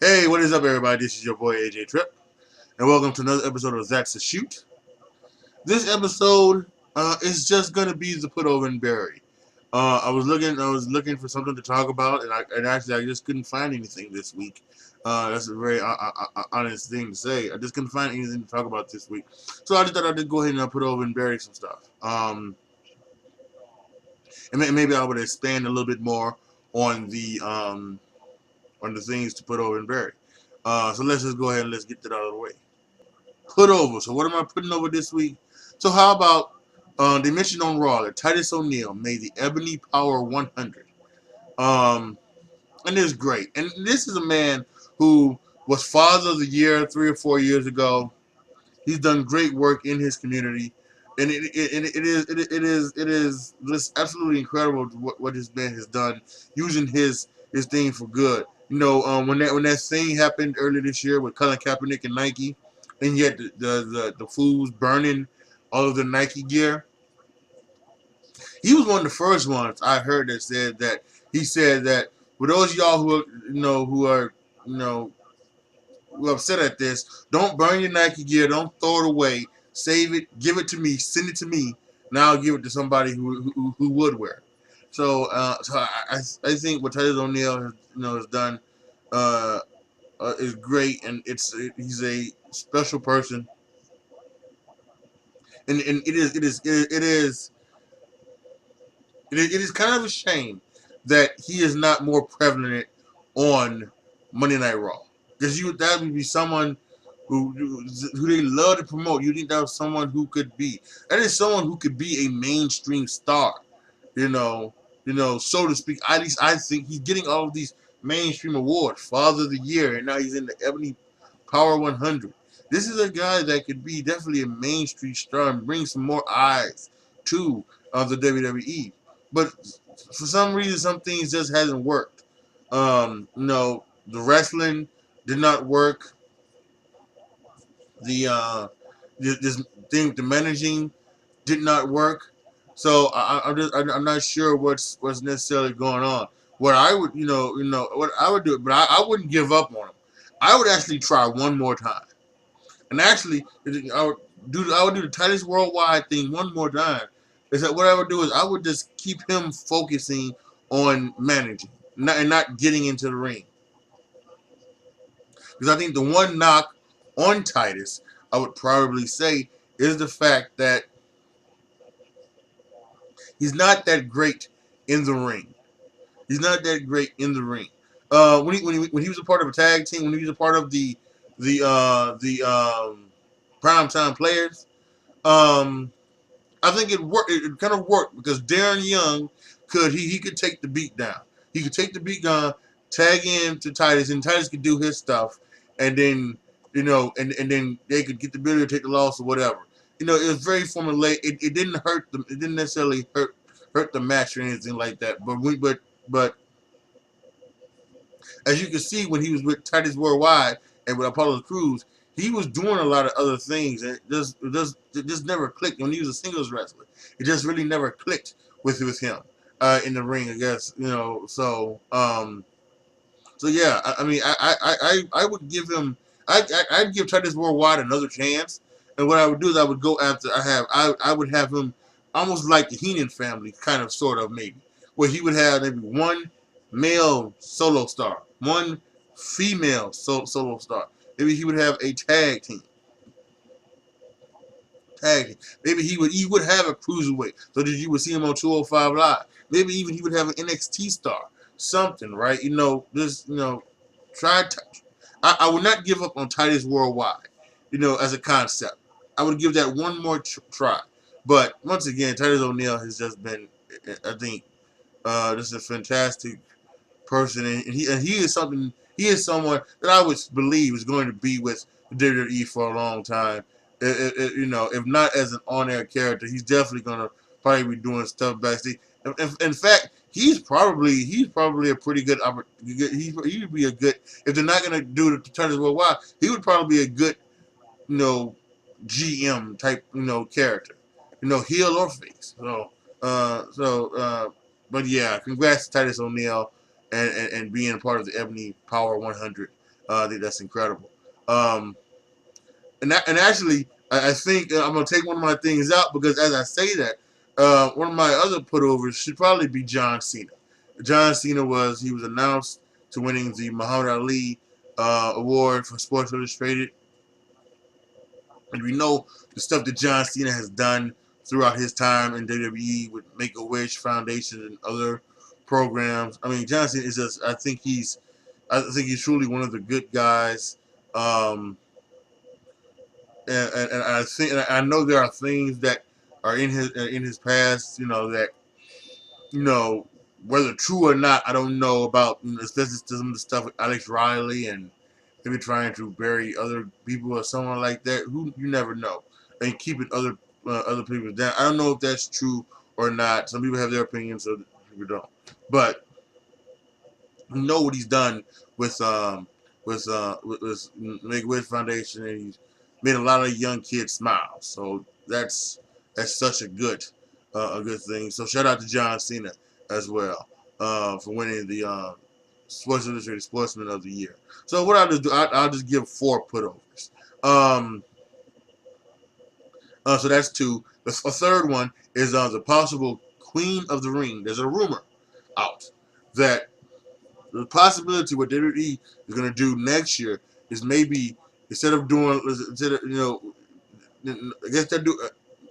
Hey, what is up, everybody? This is your boy AJ Trip, and welcome to another episode of Zach's a Shoot. This episode is just gonna be the put over and bury. I was looking for something to talk about, and actually I just couldn't find anything this week. That's a very honest thing to say. I just couldn't find anything to talk about this week, so I just thought I'd just go ahead and put over and bury some stuff. And maybe I would expand a little bit more on the things to put over and bury. So let's just go ahead and let's get that out of the way. Put over. So what am I putting over this week? So how about they mentioned on Raw that Titus O'Neil made the Ebony Power 100. Um, and it's great. And this is a man who was Father of the Year 3 or 4 years ago. He's done great work in his community, and it is just absolutely incredible what this man has done using his thing for good. When that thing happened earlier this year with Colin Kaepernick and Nike, and yet the fools burning all of the Nike gear. He was one of the first ones I heard that said that he said that for those of y'all you know who are upset at this, don't burn your Nike gear, don't throw it away, save it, give it to me, send it to me. Now I'll give it to somebody who would wear it. So I think what Titus O'Neil has done uh, is great, and he's a special person, and it is kind of a shame that he is not more prevalent on Monday Night Raw, because that would be someone who they love to promote. You think that was someone who could be that is someone who could be a mainstream star, you know, so to speak. At least I think he's getting all of these mainstream awards, Father of the Year, and now he's in the Ebony Power 100. This is a guy that could be definitely a mainstream star and bring some more eyes to the WWE. But for some reason, some things just hasn't worked. The wrestling did not work. The thing, the managing did not work. So I'm not sure what's necessarily going on. What I would what I would do, but I wouldn't give up on him. I would actually try one more time, and actually I would do the Titus Worldwide thing one more time. Is that what I would do is I would just keep him focusing on managing, and not getting into the ring. Because I think the one knock on Titus, I would probably say, is the fact that he's not that great in the ring. He's not that great in the ring. When he was a part of a tag team, when he was a part of the primetime players, um, I think it worked. It kind of worked because Darren Young he could take the beat down. He could take the beat down, tag in to Titus, and Titus could do his stuff, and then and then they could get the ability to take the loss or whatever. It was very formulaic. It didn't hurt them. It didn't necessarily hurt the match or anything like that. But as you can see, when he was with Titus Worldwide and with Apollo Crews, he was doing a lot of other things, and it just never clicked. When he was a singles wrestler, it just really never clicked with him in the ring. I guess So yeah, I mean, I would give him. I'd give Titus Worldwide another chance, and what I would do is I would go after I would have him almost like the Heenan family, kind of, sort of, maybe, where he would have maybe one male solo star, one female solo star. Maybe he would have a tag team. Maybe he would have a cruiserweight, so that you would see him on 205 Live. Maybe even he would have an NXT star, something, right? Try. I would not give up on Titus Worldwide, as a concept. I would give that one more try. But once again, Titus O'Neil has just been, I think, just a fantastic person, and he is something. He is someone that I would believe is going to be with WWE for a long time. If not as an on-air character, he's definitely going to probably be doing stuff backstage. In fact, he's probably a pretty good. He would be a good, if they're not going to do the Turtles Worldwide. He would probably be a good, you know, GM type, character, heel or face. But yeah, congrats to Titus O'Neil and being part of the Ebony Power 100. I think that's incredible. Um, and actually, I think I'm gonna take one of my things out because as I say that, one of my other putovers should probably be John Cena. John Cena he was announced to winning the Muhammad Ali award for Sports Illustrated, and we know the stuff that John Cena has done throughout his time in WWE with Make a Wish Foundation and other programs. I mean, John Cena is just. I think he's truly one of the good guys. Um, and I think and I know there are things that are in his past, that you know whether true or not, I don't know about, especially some of the stuff with Alex Riley and maybe trying to bury other people or someone like that. Who you never know, and keeping other people down. I don't know if that's true or not. Some people have their opinions, so people don't. But you know what he's done with Make a Wish Foundation, and he's made a lot of young kids smile. So that's such a good thing. So shout out to John Cena as well for winning the Sports Illustrated Sportsman of the Year. So what I'll just do, I'll just give 4 putovers. Um, so that's 2. A third one is the possible Queen of the Ring. There's a rumor out that the possibility what WWE is going to do next year is maybe instead of I guess they do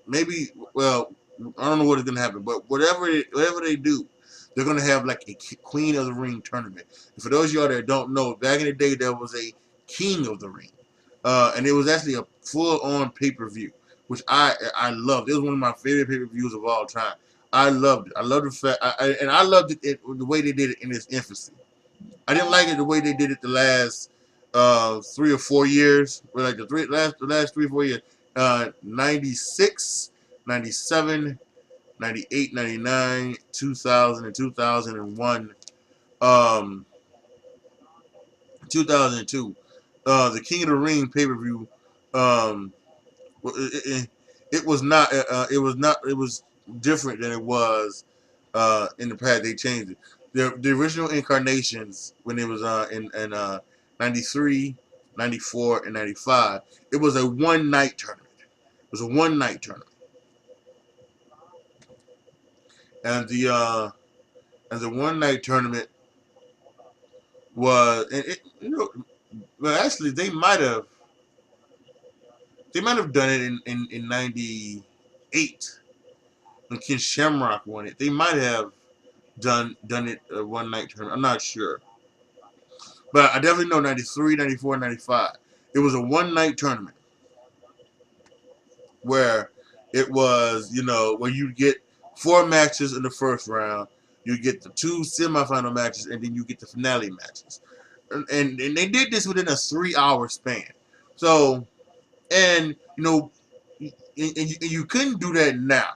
maybe, well, I don't know what is going to happen, but whatever they do, they're going to have like a Queen of the Ring tournament. And for those of y'all that don't know, back in the day there was a King of the Ring, and it was actually a full-on pay-per-view, which I loved. It was one of my favorite pay-per-views of all time. I loved it. I loved the fact, and I loved it the way they did it in its infancy. I didn't like it the way they did it the last 3 or 4 years. Or like the last 3 or 4 years. 96, 97, 98, 99, 2000, and 2001. 2002. The King of the Ring pay-per-view. Um, it was not. It was different than it was in the past. They changed it. The original incarnations when it was in 93, 94, and 95. It was a one-night tournament. It was a one-night tournament, and the one-night tournament was, and it, well, actually they might have done it in 98 when Ken Shamrock won it. They might have done it a one night tournament. I'm not sure. But I definitely know 93, 94, 95. It was a one night tournament where it was, where you get 4 matches in the first round, you get the 2 semifinal matches, and then you get the finale matches. And they did this within a 3-hour span. So, and, you couldn't do that now.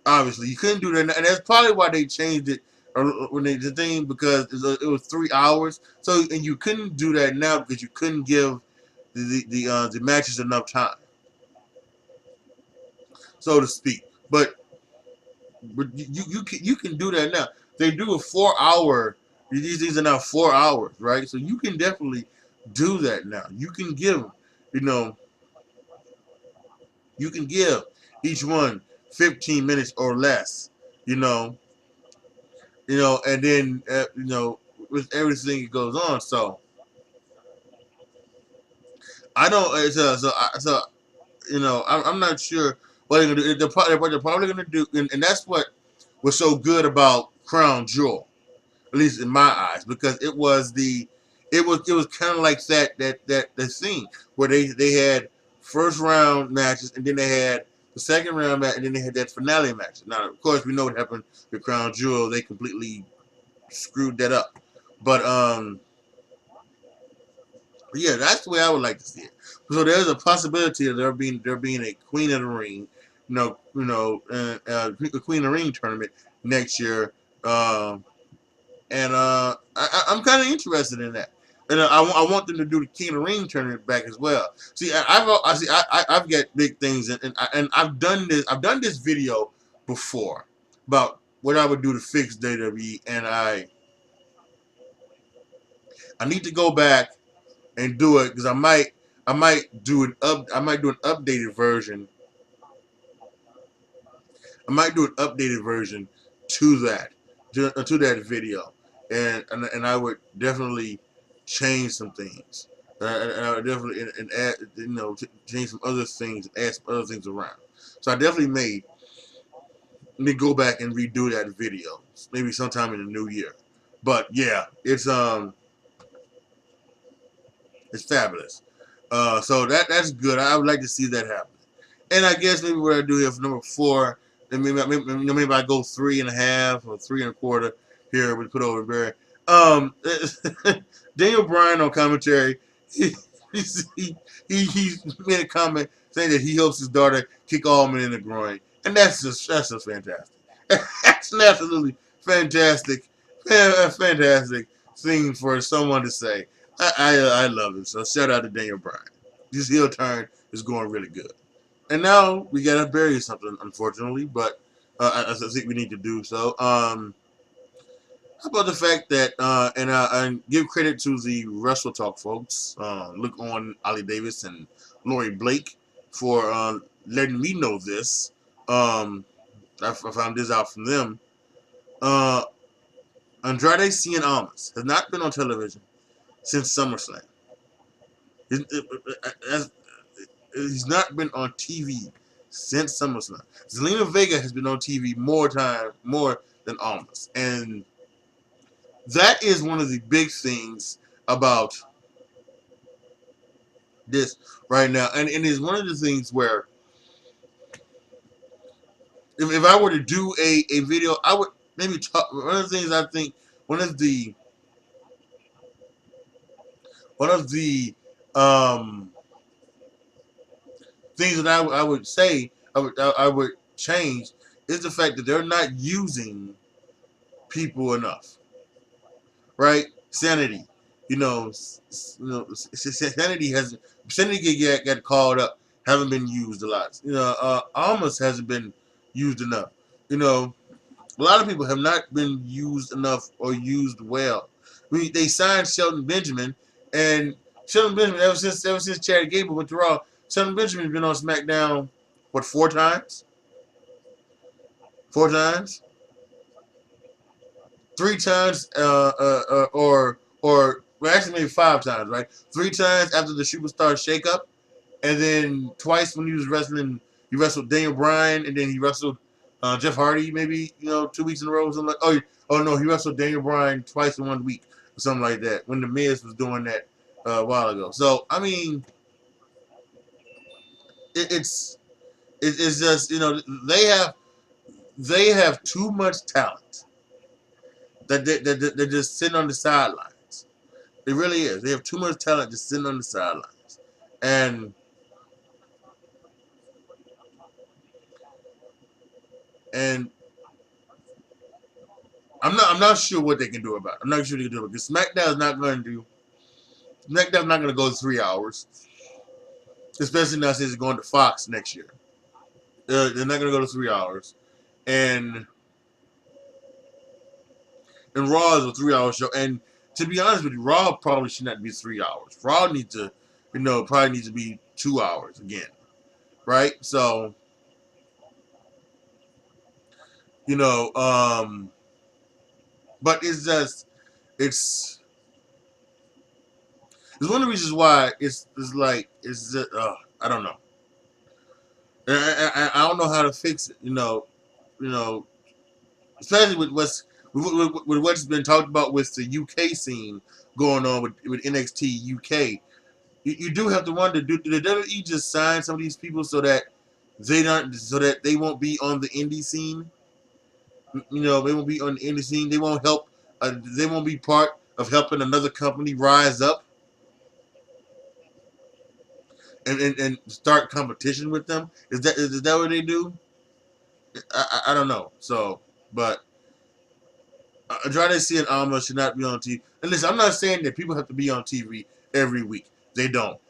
Obviously, you couldn't do that, and that's probably why they changed it when they did the thing, because it was 3 hours. So, and you couldn't do that now because you couldn't give the matches enough time, so to speak. But you can do that now. They do a 4-hour. These are now 4 hours, right? So you can definitely do that now. You can give, you know, you can give each one 15 minutes or less, you know, and then with everything that goes on. So I don't. I'm not sure what they're gonna do. What they're probably gonna do, and that's what was so good about Crown Jewel, at least in my eyes, because it was kind of like that scene where they had first round matches, and then they had the second round match, and then they had that finale match. Now, of course, we know what happened with Crown Jewel. They completely screwed that up. But yeah, that's the way I would like to see it. So there's a possibility of there being a Queen of the Ring, a Queen of the Ring tournament next year. And I'm kind of interested in that. And I want them to do the King of the Ring tournament back as well. See, I've got big things, and I've done this. I've done this video before about what I would do to fix WWE, and I need to go back and do it because I might do an updated version. I might do an updated version to that video, and I would definitely change some things. And I would definitely and add, change some other things, add some other things around. So I definitely may go back and redo that video, maybe sometime in the new year. But yeah, it's fabulous. So that's good. I would like to see that happen. And I guess maybe what I do here for number 4, then maybe I go 3.5 or 3.25 here. We put over Barry. Daniel Bryan on commentary. He, he, he made a comment saying that he helps his daughter kick Allman in the groin, and that's just fantastic. That's an absolutely fantastic, fantastic thing for someone to say. I love it. So shout out to Daniel Bryan. This heel turn is going really good. And now we gotta bury something, unfortunately, but I think we need to do so. How about the fact that, and give credit to the Wrestle Talk folks, look on Ali Davis and Lori Blake for letting me know this. I found this out from them. Andrade Cien Almas has not been on television since SummerSlam. He's not been on TV since SummerSlam. Zelina Vega has been on TV more than Almas, and that is one of the big things about this right now, and it's one of the things where if I were to do a video, I would maybe talk. One of the things I think one of the things that I would say I would change is the fact that they're not using people enough, right? Sanity, Sanity got called up, haven't been used a lot. Almost hasn't been used enough. A lot of people have not been used enough or used well. They signed Shelton Benjamin, and Shelton Benjamin ever since Chad Gable went to Raw, Shelton Benjamin's been on SmackDown, what, 4 times? 4 times? 3 times, or well, actually maybe 5 times, right? 3 times after the Superstar shakeup, and then twice when he was wrestling. He wrestled Daniel Bryan, and then he wrestled Jeff Hardy, maybe 2 weeks in a row. Or something like. Oh no, he wrestled Daniel Bryan twice in 1 week, or something like that. When the Miz was doing that a while ago. So I mean, it's just they have too much talent that they're just sitting on the sidelines. It really is. They have too much talent just sitting on the sidelines, and I'm not sure what they can do about it. I'm not sure they can do it because SmackDown's not going to go 3 hours, especially now since it's going to Fox next year. They're not going to go to 3 hours, and Raw is a 3 hour show. And to be honest with you, Raw probably should not be 3 hours. Raw needs to, probably needs to be 2 hours again, right? So, but it's one of the reasons why it's like I don't know. I don't know how to fix it. Especially with what's been talked about with the UK scene going on with NXT UK. You do have to wonder: do the WWE just sign some of these people so that they won't be on the indie scene? They won't be on the indie scene. They won't help. They won't be part of helping another company rise up and start competition with them. Is that what they do? I don't know. So, but Andrade Cien Almas should not be on TV. And listen, I'm not saying that people have to be on TV every week. They don't.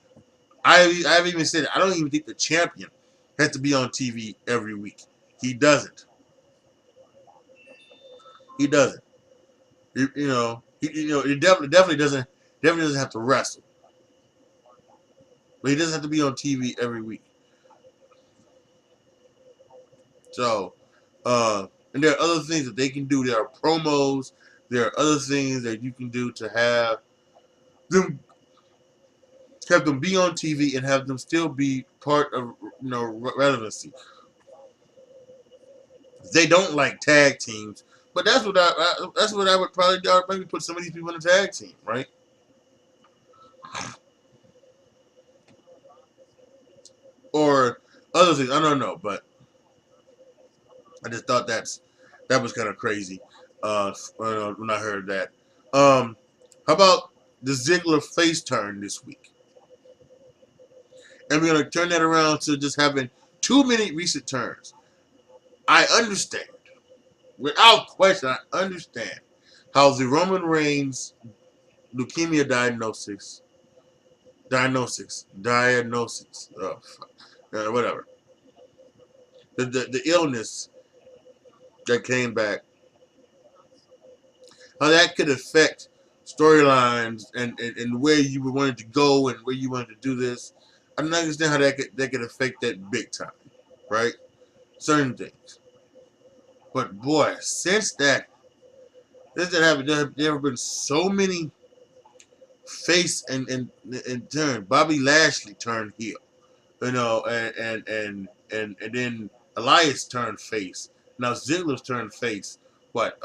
I've even said I don't even think the champion has to be on TV every week. He doesn't. He doesn't. He definitely doesn't have to wrestle. but he doesn't have to be on TV every week. So, and there are other things that they can do. There are promos. There are other things that you can do to them have them be on TV and have them still be part of relevancy. They don't like tag teams, but that's what I would probably do. I would maybe put some of these people in a tag team, right? Or other things. I don't know, but I just thought that was kind of crazy when I heard that. How about the Ziggler face turn this week? And we're gonna turn that around to just having too many recent turns. I understand, without question, I understand how the Roman Reigns leukemia diagnosis, whatever, the illness that came back, how that could affect storylines and where you wanted to go and where you wanted to do this. I don't understand how that could affect that big time, right? Certain things. But boy, since that happened, there have been so many face and turn. Bobby Lashley turned heel, and then Elias turned face. Now Ziggler's turned face. What?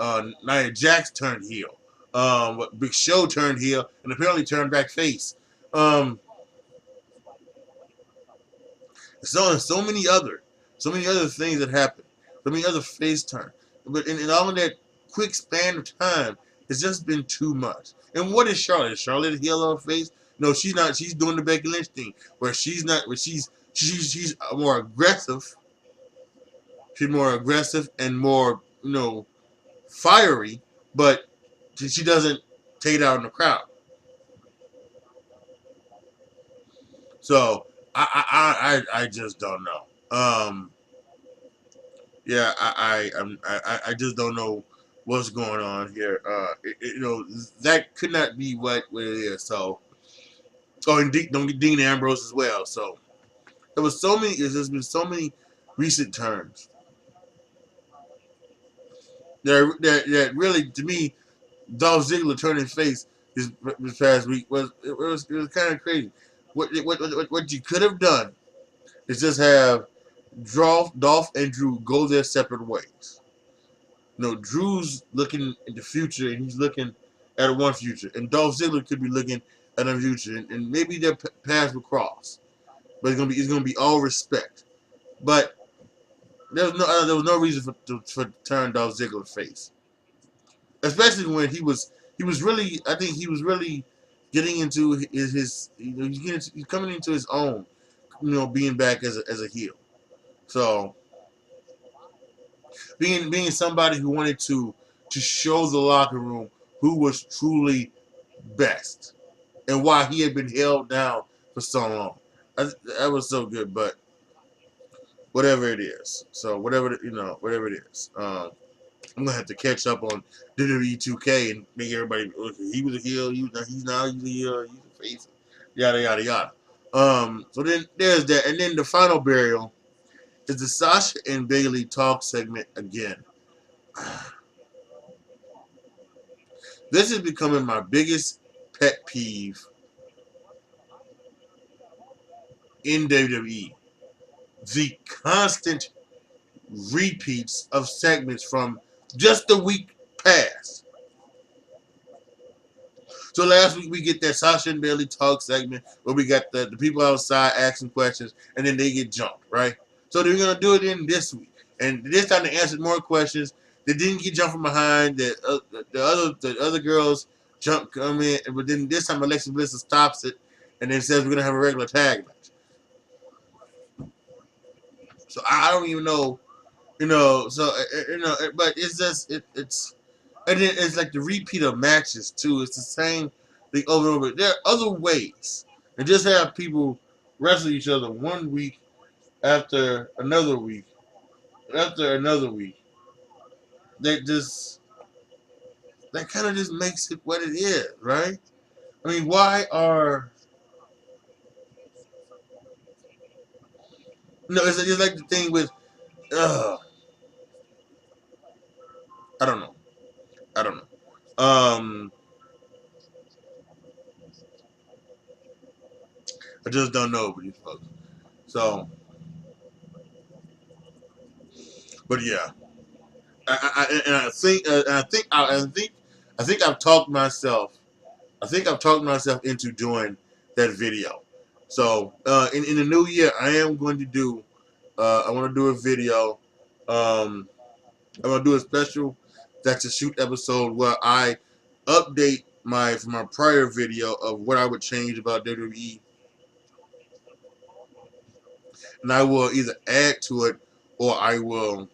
Nia Jax turned heel. What? Big Show turned heel and apparently turned back face. Um, so many other things that happened. So many other face turns. But in all of that quick span of time, it's just been too much. And what is Charlotte? Is Charlotte a heel or face? No, she's not. She's doing the Becky Lynch thing, where she's not. Where she's more aggressive. She's more aggressive and more fiery, but she doesn't take it out in the crowd. So I just don't know. Yeah, I just don't know what's going on here. That could not be what it is. So, and don't get Dean Ambrose as well. So there was so many. There's been so many recent turns that really, to me, Dolph Ziggler turning face this past week was kind of crazy. What you could have done is just have Dolph and Drew go their separate ways. Drew's looking in the future and he's looking at one future, and Dolph Ziggler could be looking at a future, and maybe their paths will cross. But it's gonna be all respect. But there was no reason for turn Dolph Ziggler face, especially when he was really, I think he was really getting into his he's coming into his own, being back as a heel. So being somebody who wanted to show the locker room who was truly best and why he had been held down for so long. That was so good, but whatever it is. So whatever it is. I'm gonna have to catch up on WWE 2K and make everybody look. He was a heel. He's a heel. He's a face. Yada yada yada. So then there's that, and then the final burial is the Sasha and Bayley talk segment again. This is becoming my biggest pet peeve in WWE. The constant repeats of segments from just the week past. So last week we get that Sasha and Bayley talk segment where we got the people outside asking questions and then they get jumped, right? So they're gonna do it in this week, and this time they answered more questions. They didn't get jumped from behind. The other girls come in, but then this time Alexa Bliss stops it and then says we're gonna have a regular tag match. So I don't even know, So but it's just it's and then it's like the repeat of matches too. It's the same thing over and over. There are other ways, and just have people wrestle each other one week after another week after another week. That just that kind of just makes it what it is, right? I mean, No, it's like the thing with uh, I don't know. I don't know. I just don't know with these folks. So, but yeah, and I think I've talked myself. I think I've talked myself into doing that video. So in the new year, I am going to do. I want to do a video. Um, I'm gonna do a special That's a Shoot episode where I update from my prior video of what I would change about WWE, and I will either add to it or I will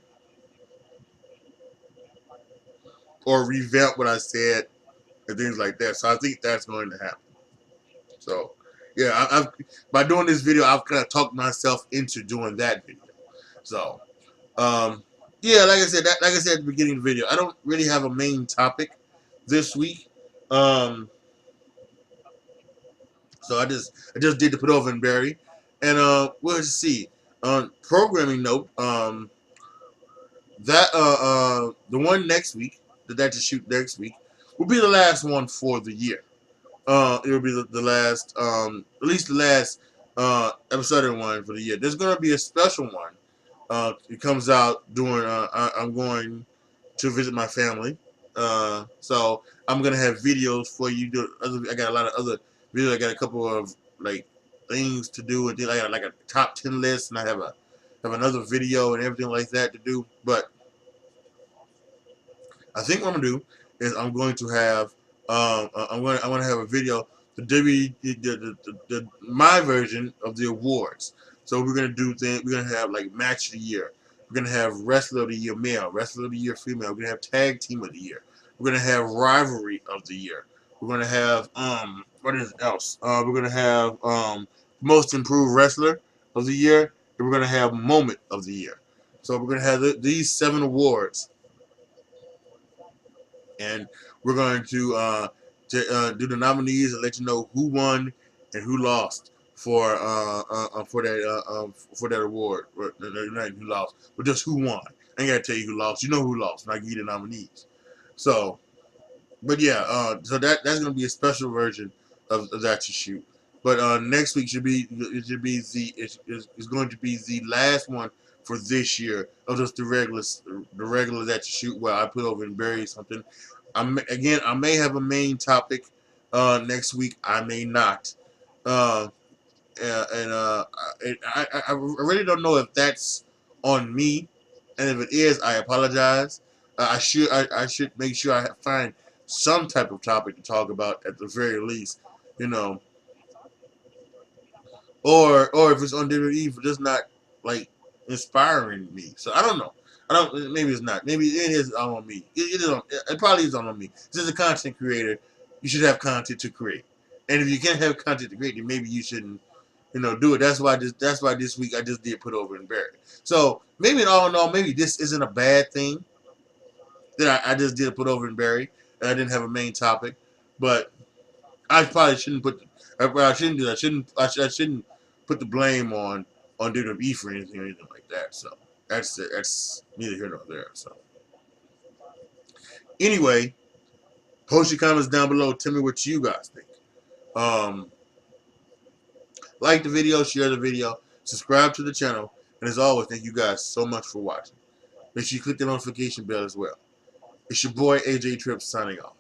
or revamp what I said and things like that. So I think that's going to happen. So yeah, I've by doing this video, I've kind of talked myself into doing that video. So um, yeah, like I said at the beginning of the video, I don't really have a main topic this week. Um, so I just did the put over and bury, and we'll see. On programming note, the one next week, that to shoot next week, will be the last one for the year. It will be the last, at least the last episode one for the year. There's gonna be a special one. It comes out during. I'm going to visit my family, so I'm gonna have videos for you. I got a lot of other videos. I got a couple of like things to do, and I got like a top 10 list, and I have another video and everything like that to do. But I think what I'm gonna do is I'm going to have I'm gonna have a video my version of the awards. So we're gonna do things. We're gonna have like match of the year. We're gonna have wrestler of the year male, wrestler of the year female. We're gonna have tag team of the year. We're gonna have rivalry of the year. We're gonna have what is else? We're gonna have most improved wrestler of the year. And we're gonna have moment of the year. So we're gonna have these 7 awards, and we're going to do the nominees and let you know who won and who lost for that award. Not who lost, but just who won. I ain't gotta tell you who lost. You know who lost, and I give you the nominees. So, but yeah, so that's gonna be a special version of that to shoot. But next week it's going to be the last one for this year of just the regular that you shoot where I put over and bury something. I may have a main topic next week. I may not. Uh, I really don't know if that's on me, and if it is, I apologize. I should make sure I find some type of topic to talk about at the very least, you know, or if it's on WWE for just not like inspiring me. So I don't know. I don't. Maybe it's not. Maybe it is all on me. It is on. It probably is all on me. As a content creator, you should have content to create. And if you can't have content to create, then maybe you shouldn't, do it. That's why this week I just did put over and bury. So maybe in all, maybe this isn't a bad thing that I just did put over and bury, and I didn't have a main topic. But I probably shouldn't put. I shouldn't do that. I shouldn't put the blame on WWE for anything like that. So that's neither here nor there. So anyway, post your comments down below. Tell me what you guys think. Um, like the video, share the video, subscribe to the channel, and as always, thank you guys so much for watching. Make sure you click the notification bell as well. It's your boy AJ Trips signing off.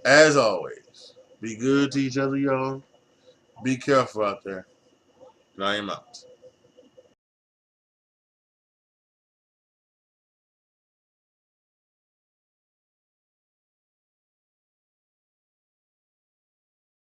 As always, be good to each other, y'all. Be careful out there. And I am out.